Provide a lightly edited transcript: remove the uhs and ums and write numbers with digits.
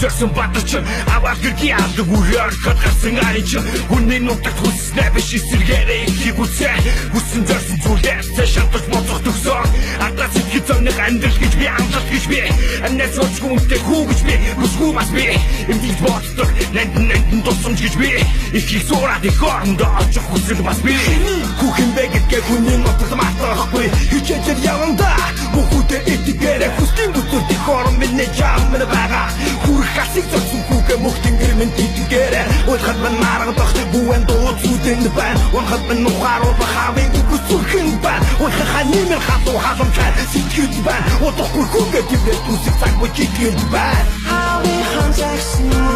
зорсон бадарч аваад гэргийн алдаг үрээр гарсан арич хүний нутагт хүснэ биш эсэргээрээ их үсэ хүссэн зорсон зүйлээс шалтгаалж боцох төгсөө ардаас их зовных амьдрал гэж би амлалт гэж би амнаас өчгүнтэй хүү гэж би хүсгүй бас би эмдэж боддог нандин тусамж гэж би их суураад их орондоо очих хүсэл бас би хүүхэн бэ гэдгээ хүний нутагт мартахгүй хичээж яванда бүхүүтэй этикээрээ хүслийн бүтэд их орон минь чамд байгаа хүрх хасиг зорсон хүүгээ мөхтөнгөр минь тэтгээрээ уйлхад мань маргадах бүэн дууд зүтэнд байна унхад мань нухаарууд бахавын бүсүрхэн байна уйлхаа нэмэр хатуу халамжаа сэтгэл байна удахгүй хүүгээ төвлөрд үсэг цаг бүжитгэл байна I'll be hunting